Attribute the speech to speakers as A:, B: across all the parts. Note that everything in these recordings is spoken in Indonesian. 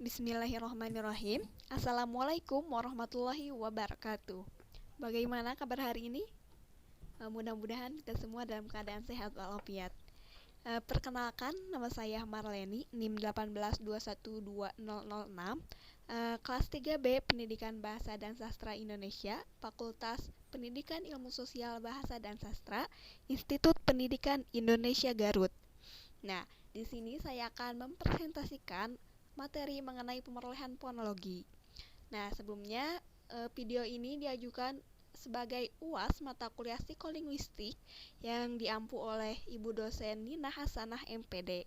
A: Bismillahirrahmanirrahim. Assalamualaikum warahmatullahi wabarakatuh. Bagaimana kabar hari ini? Mudah-mudahan kita semua dalam keadaan sehat walafiat. Perkenalkan, nama saya Marleni, NIM 182121006, kelas 3B Pendidikan Bahasa dan Sastra Indonesia, Fakultas Pendidikan Ilmu Sosial Bahasa dan Sastra, Institut Pendidikan Indonesia Garut. Nah, di sini saya akan mempresentasikan materi mengenai pemerolehan fonologi. Nah, sebelumnya video ini diajukan sebagai UAS mata kuliah psikolinguistik yang diampu oleh Ibu dosen Nina Hasanah MPD.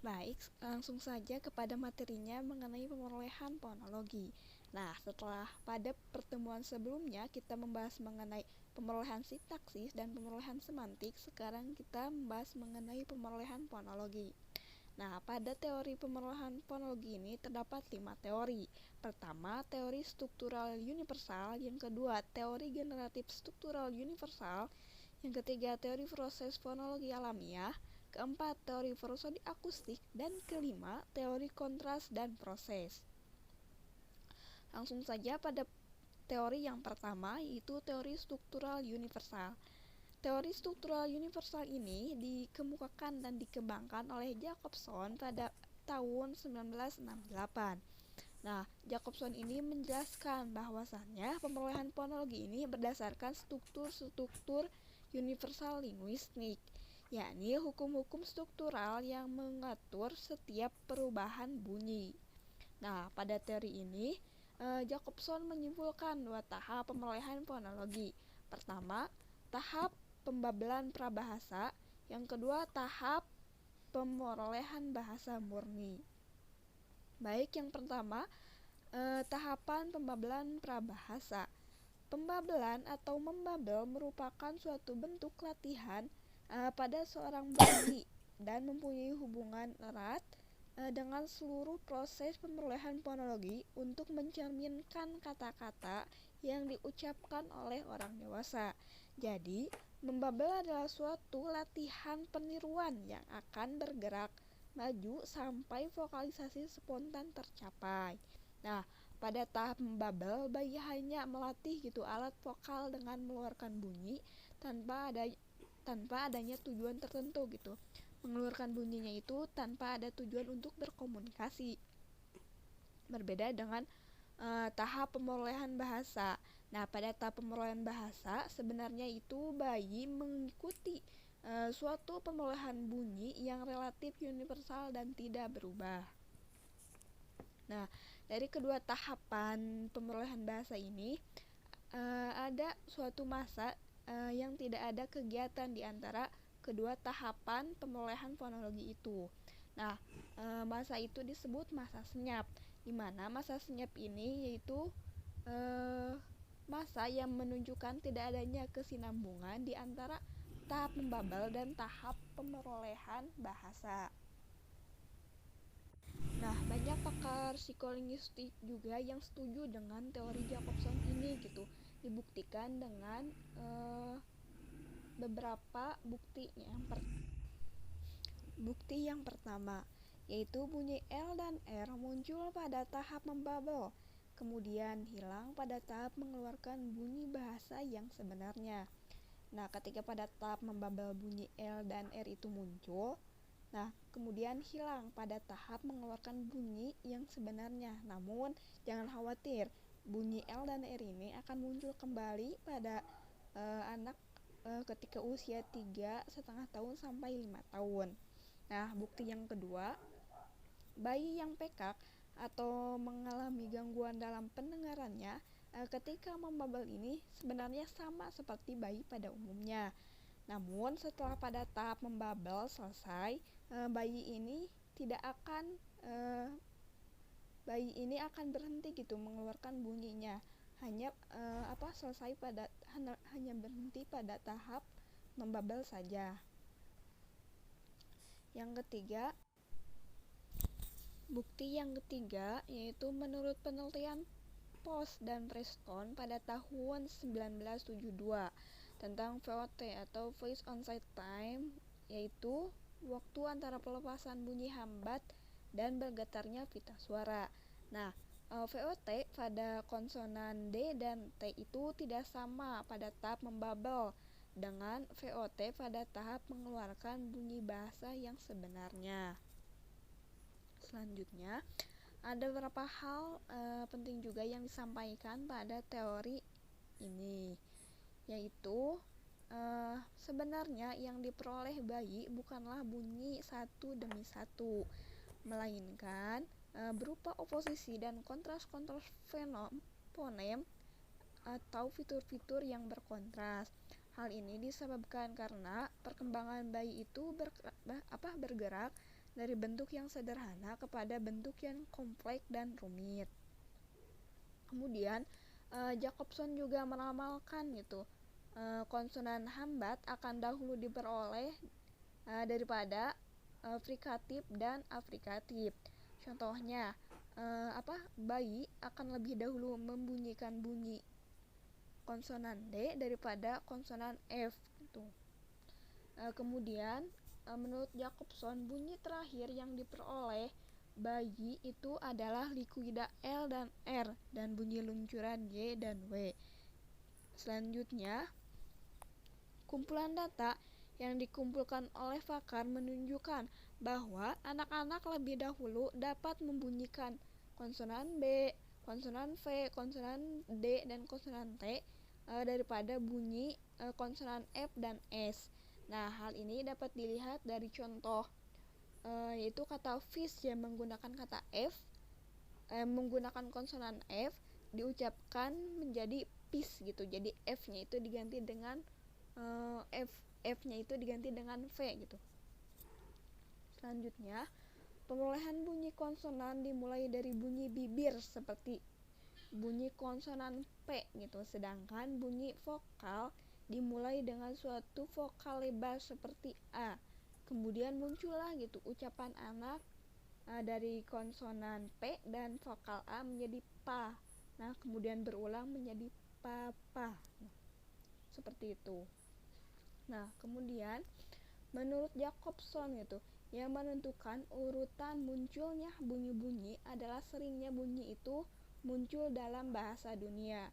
A: Baik, langsung saja kepada materinya mengenai pemerolehan fonologi. Nah, setelah pada pertemuan sebelumnya kita membahas mengenai pemerolehan sintaksis dan pemerolehan semantik, sekarang kita membahas mengenai pemerolehan fonologi. Nah, pada teori pemerolehan fonologi ini terdapat 5 teori. Pertama, teori struktural universal, yang kedua, teori generatif struktural universal, yang ketiga, teori proses fonologi alamiah, keempat, teori prosodi akustik, dan kelima, teori kontras dan proses. Langsung saja pada teori yang pertama, yaitu teori struktural universal. Teori struktural universal ini dikemukakan dan dikembangkan oleh Jacobson pada tahun 1968. Nah, Jacobson ini menjelaskan bahwasannya pemerolehan fonologi ini berdasarkan struktur-struktur universal linguistik, yakni hukum-hukum struktural yang mengatur setiap perubahan bunyi. Nah, pada teori ini, Jacobson menyimpulkan 2 tahap pemerolehan fonologi. Pertama, tahap pembabelan prabahasa, yang kedua tahap pemerolehan bahasa murni. Baik, yang pertama, tahapan pembabelan prabahasa. Pembabelan atau membabel merupakan suatu bentuk latihan pada seorang bayi dan mempunyai hubungan erat dengan seluruh proses pemerolehan fonologi untuk mencerminkan kata-kata yang diucapkan oleh orang dewasa. Jadi, membabel adalah suatu latihan peniruan yang akan bergerak maju sampai vokalisasi spontan tercapai. Nah, pada tahap membabel, bayi hanya melatih alat vokal dengan mengeluarkan bunyi tanpa adanya tujuan tertentu mengeluarkan bunyinya itu tanpa ada tujuan untuk berkomunikasi. Berbeda dengan tahap pemerolehan bahasa. Nah, pada tahap pemerolehan bahasa sebenarnya itu bayi mengikuti suatu pemerolehan bunyi yang relatif universal dan tidak berubah. Nah, dari kedua tahapan pemerolehan bahasa ini ada suatu masa yang tidak ada kegiatan di antara kedua tahapan pemerolehan fonologi itu. Nah, masa itu disebut masa senyap, di mana masa senyap ini yaitu masa yang menunjukkan tidak adanya kesinambungan di antara tahap membabel dan tahap pemerolehan bahasa. Nah, banyak pakar psikolinguistik juga yang setuju dengan teori Jacobson ini dibuktikan dengan beberapa bukti. Bukti yang pertama yaitu bunyi L dan R muncul pada tahap membabel, kemudian hilang pada tahap mengeluarkan bunyi bahasa yang sebenarnya. Nah, ketika pada tahap membabel bunyi L dan R itu muncul, nah, kemudian hilang pada tahap mengeluarkan bunyi yang sebenarnya. Namun, jangan khawatir, bunyi L dan R ini akan muncul kembali pada anak ketika usia 3,5 tahun sampai 5 tahun. Nah, bukti yang kedua, bayi yang pekak atau mengalami gangguan dalam pendengarannya ketika membabel ini sebenarnya sama seperti bayi pada umumnya. Namun, setelah pada tahap membabel selesai, bayi ini akan berhenti mengeluarkan bunyinya. Hanya berhenti pada tahap membabel saja. Bukti yang ketiga yaitu menurut penelitian Post dan Preston pada tahun 1972. tentang VOT atau Voice Onside Time, yaitu waktu antara pelepasan bunyi hambat dan bergetarnya pita suara. Nah, VOT pada konsonan D dan T itu tidak sama pada tahap membabel dengan VOT pada tahap mengeluarkan bunyi bahasa yang sebenarnya. Selanjutnya, ada beberapa hal penting juga yang disampaikan pada teori ini, yaitu sebenarnya yang diperoleh bayi bukanlah bunyi satu demi satu, melainkan berupa oposisi dan kontras-kontras fonem atau fitur-fitur yang berkontras. Hal ini disebabkan karena perkembangan bayi itu bergerak dari bentuk yang sederhana kepada bentuk yang kompleks dan rumit. Kemudian Jacobson juga meramalkan gitu, konsonan hambat akan dahulu diperoleh daripada frikatif dan afrikatif. Contohnya, bayi akan lebih dahulu membunyikan bunyi konsonan D daripada konsonan F gitu. Kemudian menurut Jacobson, bunyi terakhir yang diperoleh bayi itu adalah likuida L dan R dan bunyi luncuran Y dan W. Selanjutnya, kumpulan data yang dikumpulkan oleh Vakar menunjukkan bahwa anak-anak lebih dahulu dapat membunyikan konsonan B, konsonan V, konsonan D, dan konsonan T daripada bunyi konsonan F dan S. Nah, hal ini dapat dilihat dari contoh, yaitu kata fish yang menggunakan kata F, menggunakan konsonan F diucapkan menjadi fish gitu. Jadi F-nya itu diganti dengan F-nya itu diganti dengan V gitu. Selanjutnya, perolehan bunyi konsonan dimulai dari bunyi bibir seperti bunyi konsonan P gitu, sedangkan bunyi vokal dimulai dengan suatu vokal lebar seperti A. Kemudian muncullah gitu ucapan anak dari konsonan P dan vokal A menjadi pa. Nah, kemudian berulang menjadi papa. Seperti itu. Nah, kemudian menurut Jacobson gitu, yang menentukan urutan munculnya bunyi-bunyi adalah seringnya bunyi itu muncul dalam bahasa dunia.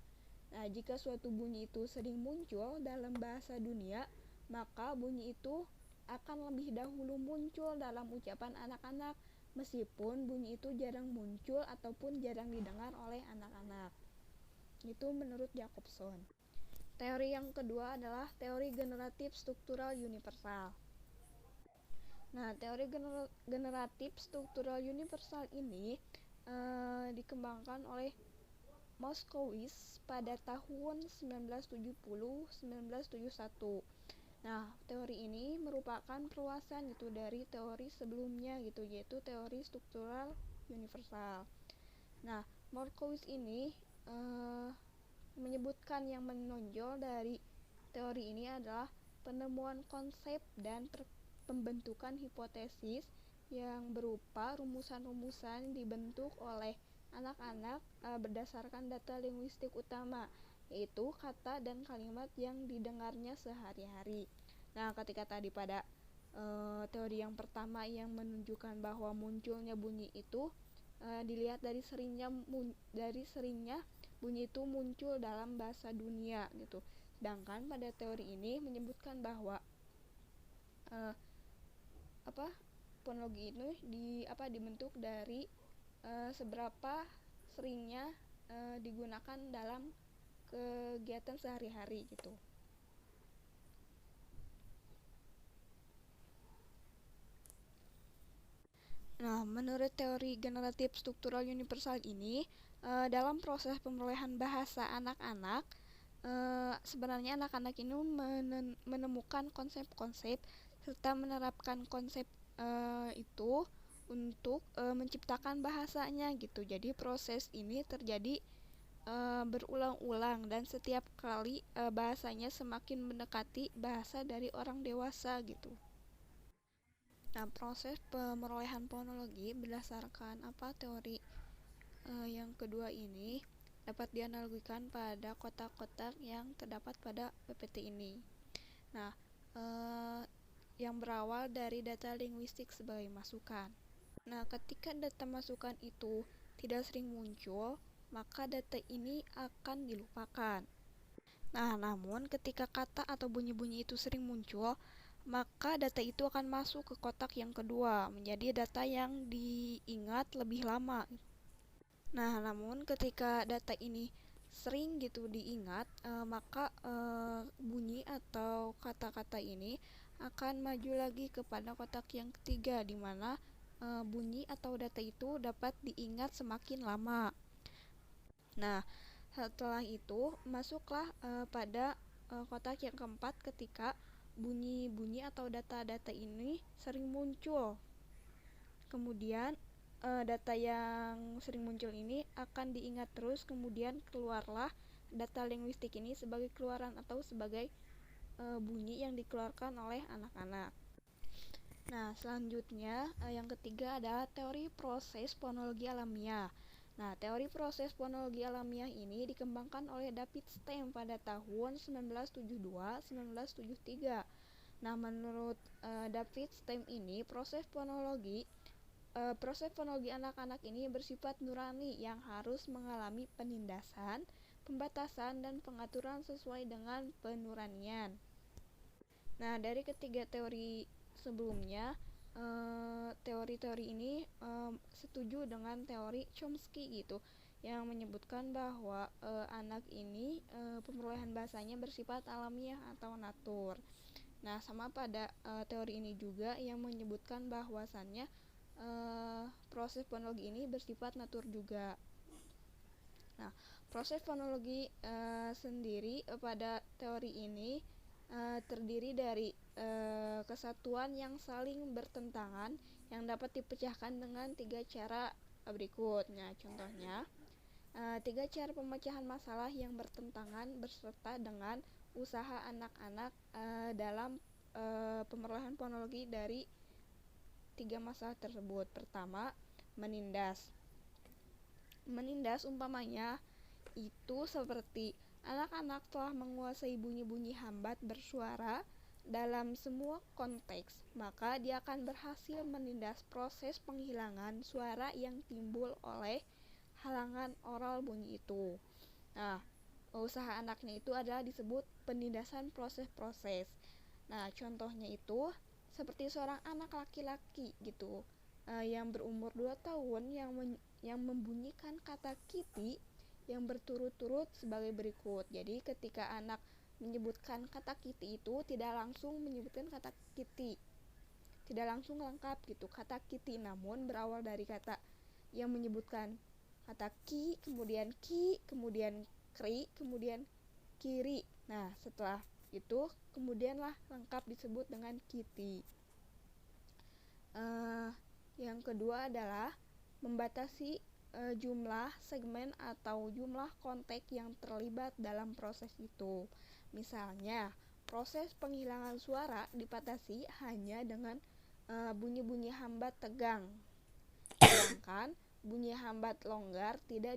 A: Nah, jika suatu bunyi itu sering muncul dalam bahasa dunia, maka bunyi itu akan lebih dahulu muncul dalam ucapan anak-anak, meskipun bunyi itu jarang muncul ataupun jarang didengar oleh anak-anak. Itu menurut Jacobson. Teori yang kedua adalah teori generatif struktural universal. Nah, teori generatif struktural universal ini dikembangkan oleh Moskowitz pada tahun 1970-1971. Nah, teori ini merupakan perluasan gitu dari teori sebelumnya gitu, yaitu teori struktural universal. Nah, Moskowitz ini menyebutkan yang menonjol dari teori ini adalah penemuan konsep dan pembentukan hipotesis yang berupa rumusan-rumusan dibentuk oleh anak-anak berdasarkan data linguistik utama, yaitu kata dan kalimat yang didengarnya sehari-hari. Nah, ketika tadi pada teori yang pertama yang menunjukkan bahwa munculnya bunyi itu dilihat dari seringnya bunyi itu muncul dalam bahasa dunia gitu. Sedangkan pada teori ini menyebutkan bahwa fonologi ini dibentuk dari seberapa seringnya digunakan dalam kegiatan sehari-hari gitu. Nah, menurut teori generatif struktural universal ini, dalam proses pemerolehan bahasa anak-anak, sebenarnya anak-anak ini menemukan konsep-konsep serta menerapkan konsep itu untuk menciptakan bahasanya gitu. Jadi proses ini terjadi berulang-ulang dan setiap kali bahasanya semakin mendekati bahasa dari orang dewasa gitu. Nah, proses pemerolehan fonologi berdasarkan teori yang kedua ini dapat dianalogikan pada kotak-kotak yang terdapat pada PPT ini. Nah, yang berawal dari data linguistik sebagai masukan. Nah, ketika data masukan itu tidak sering muncul, maka data ini akan dilupakan. Nah, namun ketika kata atau bunyi-bunyi itu sering muncul, maka data itu akan masuk ke kotak yang kedua, menjadi data yang diingat lebih lama. Nah, namun ketika data ini sering gitu diingat, maka bunyi atau kata-kata ini akan maju lagi kepada kotak yang ketiga, di mana bunyi atau data itu dapat diingat semakin lama. Nah, setelah itu masuklah pada kotak yang keempat ketika bunyi-bunyi atau data-data ini sering muncul. Kemudian data yang sering muncul ini akan diingat terus, kemudian keluarlah data linguistik ini sebagai keluaran atau sebagai bunyi yang dikeluarkan oleh anak-anak. Nah, selanjutnya yang ketiga adalah teori proses fonologi alamiah. Nah, teori proses fonologi alamiah ini dikembangkan oleh David Stem pada tahun 1972-1973. Nah, menurut David Stem ini, proses fonologi anak-anak ini bersifat nurani yang harus mengalami penindasan, pembatasan, dan pengaturan sesuai dengan penuranian. Nah, dari ketiga teori sebelumnya, teori-teori ini setuju dengan teori Chomsky gitu, yang menyebutkan bahwa anak ini pemerolehan bahasanya bersifat alamiah atau natur. Nah, sama pada teori ini juga yang menyebutkan bahwasannya proses fonologi ini bersifat natur juga. Nah, proses fonologi sendiri pada teori ini terdiri dari kesatuan yang saling bertentangan yang dapat dipecahkan dengan 3 cara berikut. Nah, contohnya 3 cara pemecahan masalah yang bertentangan beserta dengan usaha anak-anak dalam pemerolehan fonologi dari 3 masalah tersebut. Pertama, menindas. Menindas umpamanya itu seperti anak-anak telah menguasai bunyi-bunyi hambat bersuara dalam semua konteks, maka dia akan berhasil menindas proses penghilangan suara yang timbul oleh halangan oral bunyi itu. Nah, usaha anaknya itu adalah disebut penindasan proses-proses. Nah, contohnya itu seperti seorang anak laki-laki gitu, yang berumur 2 tahun yang membunyikan kata kitty yang berturut-turut sebagai berikut. Jadi ketika anak menyebutkan kata kitty itu tidak langsung menyebutkan kata kitty, tidak langsung lengkap gitu kata kitty, namun berawal dari kata yang menyebutkan kata ki, kemudian kri, kemudian kiri. Nah, setelah itu kemudianlah lengkap disebut dengan kitty. Yang kedua adalah membatasi jumlah segmen atau jumlah konteks yang terlibat dalam proses itu. Misalnya, proses penghilangan suara dibatasi hanya dengan bunyi-bunyi hambat tegang, sedangkan bunyi hambat longgar tidak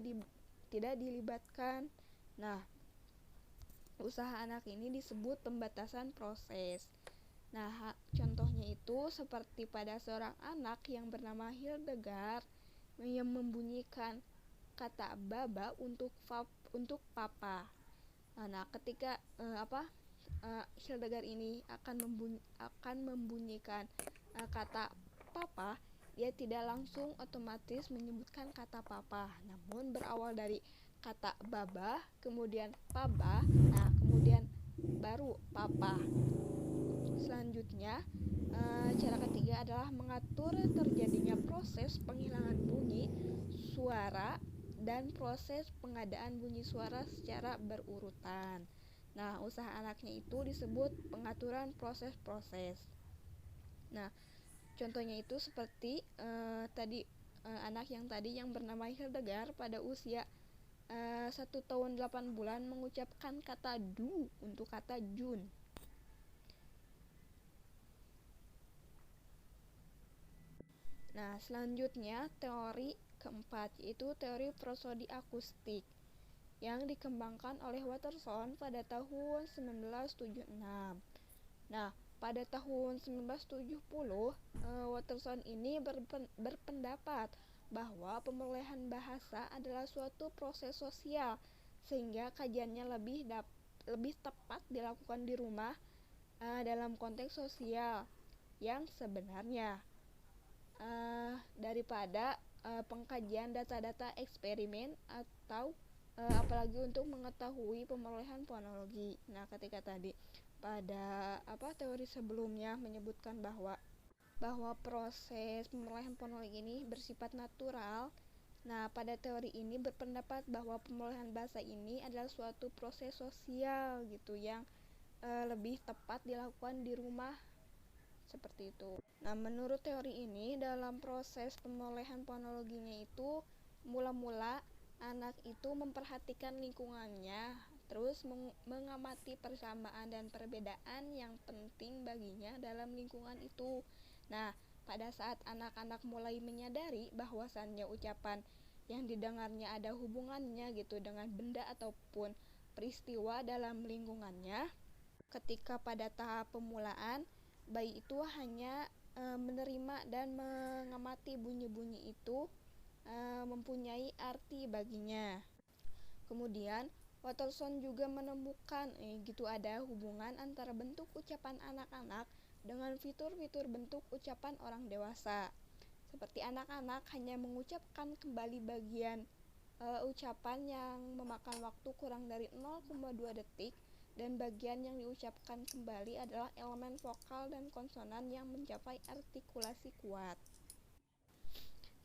A: dilibatkan. Nah, usaha anak ini disebut pembatasan proses. Nah, contohnya itu seperti pada seorang anak yang bernama Hildegard yang membunyikan kata baba untuk papa. Nah, ketika Hildegard ini akan membunyikan kata papa, dia tidak langsung otomatis menyebutkan kata papa, namun berawal dari kata baba, kemudian paba, nah kemudian baru papa. Selanjutnya, cara ketiga adalah mengatur terjadinya proses penghilangan bunyi suara dan proses pengadaan bunyi suara secara berurutan. Nah, usaha anaknya itu disebut pengaturan proses-proses. Nah, contohnya itu seperti anak yang tadi yang bernama Hildegard pada usia 1 tahun 8 bulan mengucapkan kata du untuk kata Jun. Nah, selanjutnya teori keempat yaitu teori prosodi akustik. yang dikembangkan oleh Watterson pada tahun 1976. Nah, pada tahun 1970, Watterson ini berpendapat bahwa pemulihan bahasa adalah suatu proses sosial, sehingga kajiannya lebih tepat dilakukan di rumah dalam konteks sosial yang sebenarnya daripada pengkajian data-data eksperimen atau apalagi untuk mengetahui pemulihan fonologi. Nah, ketika tadi pada teori sebelumnya menyebutkan bahwa proses pemulihan fonologi ini bersifat natural. Nah, pada teori ini berpendapat bahwa pemulihan bahasa ini adalah suatu proses sosial gitu yang lebih tepat dilakukan di rumah seperti itu. Nah, menurut teori ini dalam proses pemulihan fonologinya itu mula-mula anak itu memperhatikan lingkungannya, terus mengamati persamaan dan perbedaan yang penting baginya dalam lingkungan itu. Nah, pada saat anak-anak mulai menyadari bahwasannya ucapan yang didengarnya ada hubungannya gitu dengan benda ataupun peristiwa dalam lingkungannya, ketika pada tahap pemulaan bayi itu hanya menerima dan mengamati bunyi-bunyi itu mempunyai arti baginya. Kemudian Watterson juga menemukan ada hubungan antara bentuk ucapan anak-anak dengan fitur-fitur bentuk ucapan orang dewasa. Seperti anak-anak hanya mengucapkan kembali bagian ucapan yang memakan waktu kurang dari 0,2 detik, dan bagian yang diucapkan kembali adalah elemen vokal dan konsonan yang mencapai artikulasi kuat.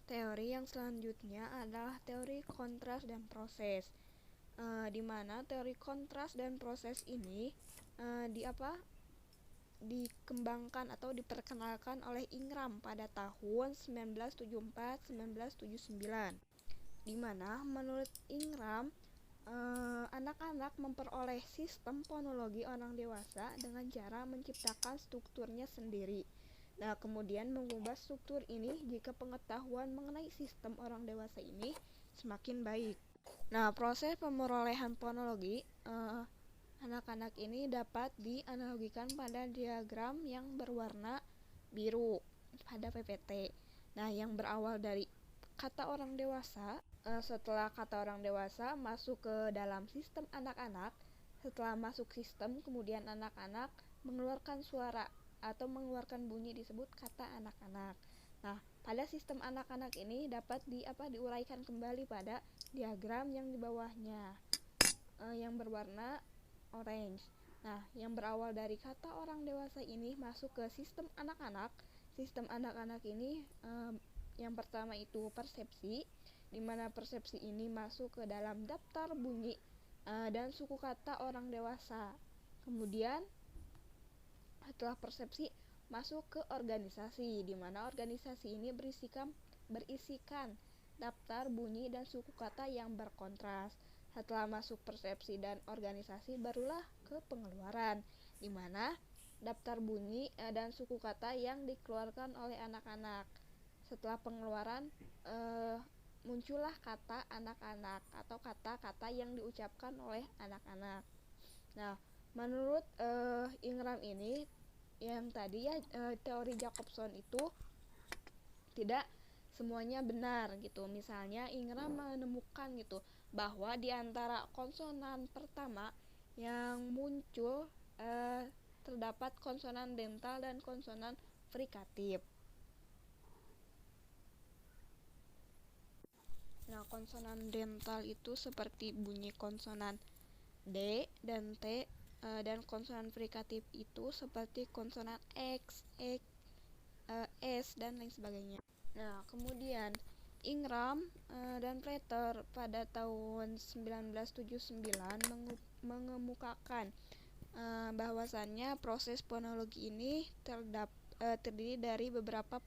A: Teori yang selanjutnya adalah teori kontras dan proses, di mana teori kontras dan proses ini dikembangkan atau diperkenalkan oleh Ingram pada tahun 1974-1979, di mana menurut Ingram anak-anak memperoleh sistem fonologi orang dewasa dengan cara menciptakan strukturnya sendiri. Nah, kemudian mengubah struktur ini jika pengetahuan mengenai sistem orang dewasa ini semakin baik. Nah, proses pemerolehan fonologi anak-anak ini dapat dianalogikan pada diagram yang berwarna biru pada PPT. Nah, yang berawal dari kata orang dewasa, setelah kata orang dewasa masuk ke dalam sistem anak-anak, setelah masuk sistem kemudian anak-anak mengeluarkan suara atau mengeluarkan bunyi disebut kata anak-anak. Nah, pada sistem anak-anak ini dapat diuraikan kembali pada diagram yang di bawahnya yang berwarna orange. Nah, yang berawal dari kata orang dewasa ini masuk ke sistem anak-anak. Sistem anak-anak ini yang pertama itu persepsi, di mana persepsi ini masuk ke dalam daftar bunyi dan suku kata orang dewasa. Kemudian setelah persepsi masuk ke organisasi, di mana organisasi ini berisikan daftar bunyi dan suku kata yang berkontras. Setelah masuk persepsi dan organisasi barulah ke pengeluaran, di mana daftar bunyi dan suku kata yang dikeluarkan oleh anak-anak. Setelah pengeluaran muncullah kata anak-anak atau kata-kata yang diucapkan oleh anak-anak. Nah, menurut Ingram ini yang tadi teori Jacobson itu tidak semuanya benar gitu. Misalnya Ingram menemukan gitu bahwa di antara konsonan pertama yang muncul terdapat konsonan dental dan konsonan frikatif. Nah, konsonan dental itu seperti bunyi konsonan D dan T, dan konsonan frikatif itu seperti konsonan X, S, dan lain sebagainya. Nah, kemudian Ingram dan Prater pada tahun 1979 mengemukakan bahwasannya proses fonologi ini terdiri dari beberapa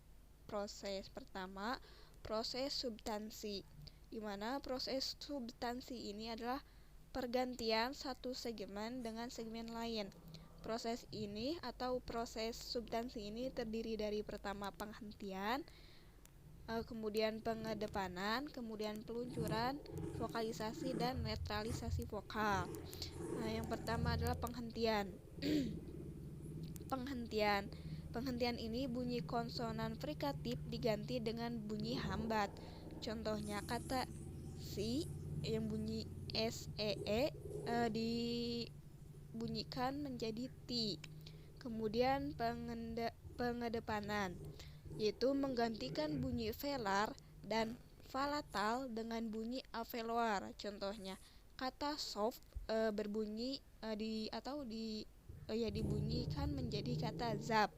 A: proses. Pertama, proses substansi, di mana proses substansi ini adalah pergantian satu segmen dengan segmen lain. Proses ini atau proses substansi ini terdiri dari pertama penghentian, kemudian pengedepanan, kemudian peluncuran, vokalisasi, dan netralisasi vokal. Nah, yang pertama adalah penghentian. Penghentian ini bunyi konsonan frikatif diganti dengan bunyi hambat. Contohnya kata si yang bunyi SEE dibunyikan menjadi ti. Kemudian pengedepanan yaitu menggantikan bunyi velar dan palatal dengan bunyi alveolar. Contohnya kata soft berbunyi dibunyikan menjadi kata zap.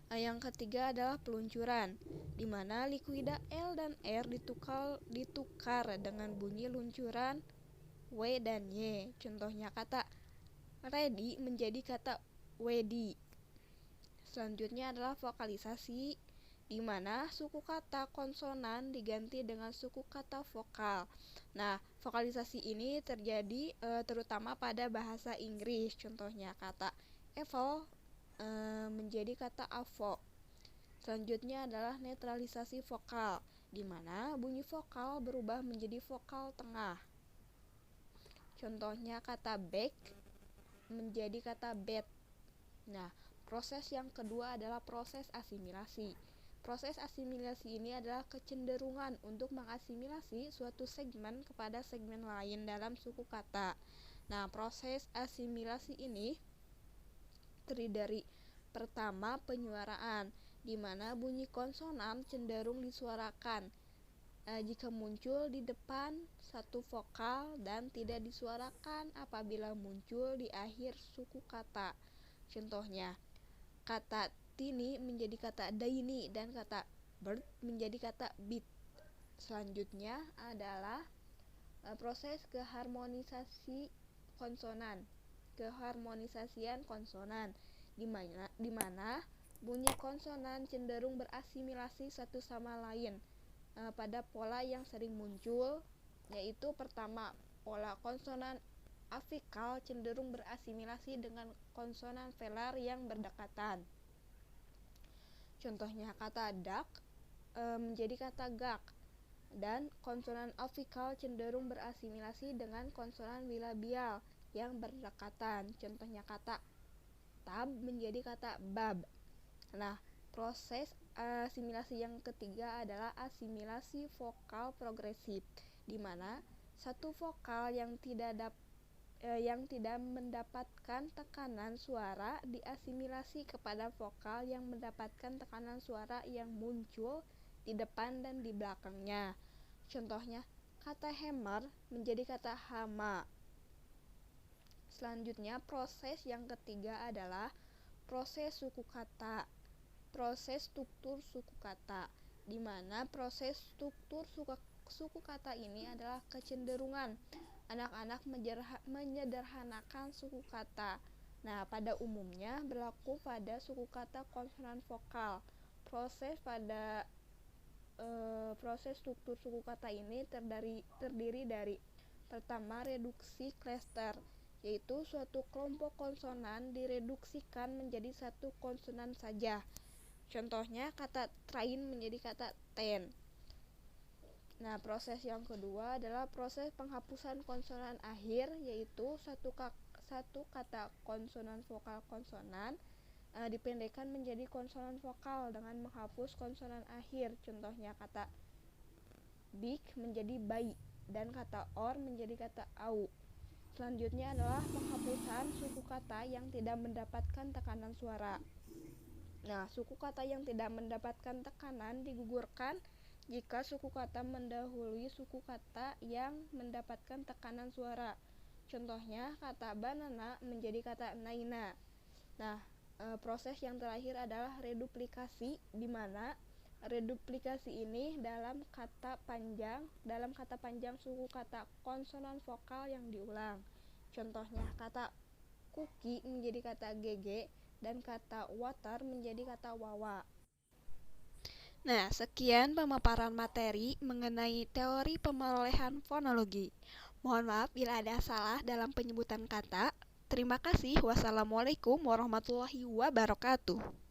A: Yang ketiga adalah peluncuran, di mana likuida L dan R ditukar dengan bunyi luncuran W dan Y. Contohnya kata ready menjadi kata wedi. Selanjutnya adalah vokalisasi, di mana suku kata konsonan diganti dengan suku kata vokal. Nah, vokalisasi ini terjadi terutama pada bahasa Inggris. Contohnya kata apple menjadi kata avo. Selanjutnya adalah netralisasi vokal, di mana bunyi vokal berubah menjadi vokal tengah. Contohnya kata back menjadi kata bed. Nah, proses yang kedua adalah proses asimilasi. Proses asimilasi ini adalah kecenderungan untuk mengasimilasi suatu segmen kepada segmen lain dalam suku kata. Nah, proses asimilasi ini terdiri dari pertama penyuaraan, di mana bunyi konsonan cenderung disuarakan jika muncul di depan satu vokal dan tidak disuarakan apabila muncul di akhir suku kata. Contohnya, kata tini menjadi kata daini dan kata bird menjadi kata beat. Selanjutnya adalah proses keharmonisasian konsonan, di mana bunyi konsonan cenderung berasimilasi satu sama lain pada pola yang sering muncul, yaitu pertama, pola konsonan afikal cenderung berasimilasi dengan konsonan velar yang berdekatan. Contohnya kata duck menjadi kata gak, dan konsonan afikal cenderung berasimilasi dengan konsonan bilabial yang berdekatan. Contohnya kata tab menjadi kata bab. Nah, proses asimilasi yang ketiga adalah asimilasi vokal progresif, di mana satu vokal yang tidak mendapatkan tekanan suara diasimilasi kepada vokal yang mendapatkan tekanan suara yang muncul di depan dan di belakangnya. Contohnya, kata hammer menjadi kata hama. Selanjutnya, proses yang ketiga adalah proses suku kata. Proses struktur suku kata, di mana proses struktur suku kata ini adalah kecenderungan anak-anak menyederhanakan suku kata. Nah, pada umumnya berlaku pada suku kata konsonan vokal. Proses struktur suku kata ini terdiri dari pertama, reduksi cluster, yaitu suatu kelompok konsonan direduksikan menjadi satu konsonan saja. Contohnya kata train menjadi kata ten. Nah, proses yang kedua adalah proses penghapusan konsonan akhir, yaitu satu kata konsonan vokal konsonan dipendekkan menjadi konsonan vokal dengan menghapus konsonan akhir. Contohnya kata big menjadi bai dan kata or menjadi kata au. Selanjutnya adalah penghapusan suku kata yang tidak mendapatkan tekanan suara. Nah, suku kata yang tidak mendapatkan tekanan digugurkan jika suku kata mendahului suku kata yang mendapatkan tekanan suara. Contohnya kata banana menjadi kata naina. Nah, proses yang terakhir adalah reduplikasi, di mana reduplikasi ini dalam kata panjang suku kata konsonan vokal yang diulang. Contohnya kata cookie menjadi kata gege dan kata water menjadi kata wawa. Nah, sekian pemaparan materi mengenai teori pemerolehan fonologi. Mohon maaf bila ada salah dalam penyebutan kata. Terima kasih. Wassalamualaikum warahmatullahi wabarakatuh.